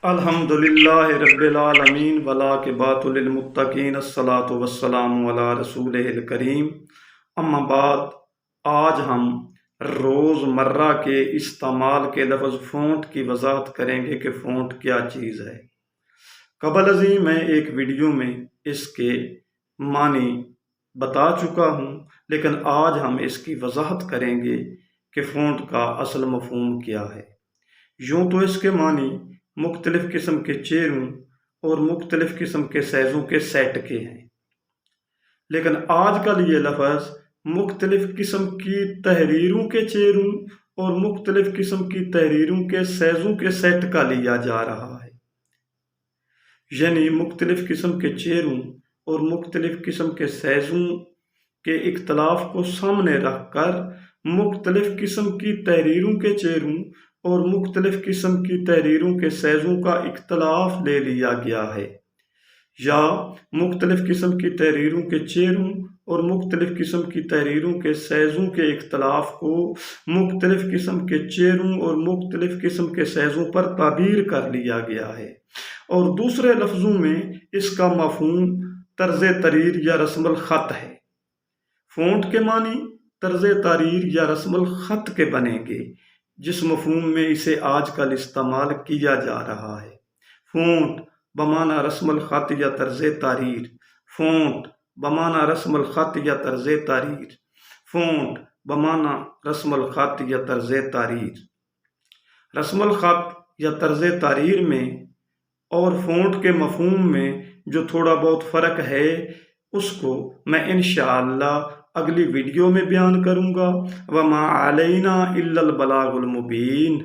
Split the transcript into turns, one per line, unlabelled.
الحمدللہ رب العالمین والعاقبۃ للمتقین الصلاۃ والسلام علی رسولہ الکریم اما بعد۔ آج ہم روز مرہ کے استعمال کے لفظ فونٹ کی وضاحت کریں گے کہ فونٹ کیا چیز ہے۔ قبل ازیں میں ایک ویڈیو میں اس کے معنی بتا چکا ہوں، لیکن آج ہم اس کی وضاحت کریں گے کہ فونٹ کا اصل مفہوم کیا ہے۔ یوں تو اس کے معنی مختلف قسم کے چہروں اور مختلف قسم کے سائزوں کے سیٹ کے ہیں، لیکن آج کل یہ لفظ مختلف قسم کی تحریروں کے چہروں اور مختلف قسم کی تحریروں کے سائزوں کے سیٹ کا لیا جا رہا ہے، یعنی مختلف قسم کے چہروں اور مختلف قسم کے سائزوں کے اختلاف کو سامنے رکھ کر مختلف قسم کی تحریروں کے چہروں اور مختلف قسم کی تحریروں کے سائزوں کا اختلاف لے لیا گیا ہے، یا مختلف قسم کی تحریروں کے چہروں اور مختلف قسم کی تحریروں کے سائزوں کے اختلاف کو مختلف قسم کے چہروں اور مختلف قسم کے سائزوں پر تعبیر کر لیا گیا ہے، اور دوسرے لفظوں میں اس کا مفہوم طرز تحریر یا رسم الخط ہے۔ فونٹ کے معنی طرز تحریر یا رسم الخط کے بنیں گے، جس مفہوم میں اسے آج کل استعمال کیا جا رہا ہے۔ فونٹ بمعنی رسم الخط یا طرز تحریر، فونٹ بمعنی رسم الخط یا طرز تحریر، فونٹ بمعنی رسم الخط یا طرز تحریر۔ رسم الخط یا طرز تحریر میں اور فونٹ کے مفہوم میں جو تھوڑا بہت فرق ہے، اس کو میں انشاءاللہ اگلی ویڈیو میں بیان کروں گا۔ وما علینا الا البلاغ المبین۔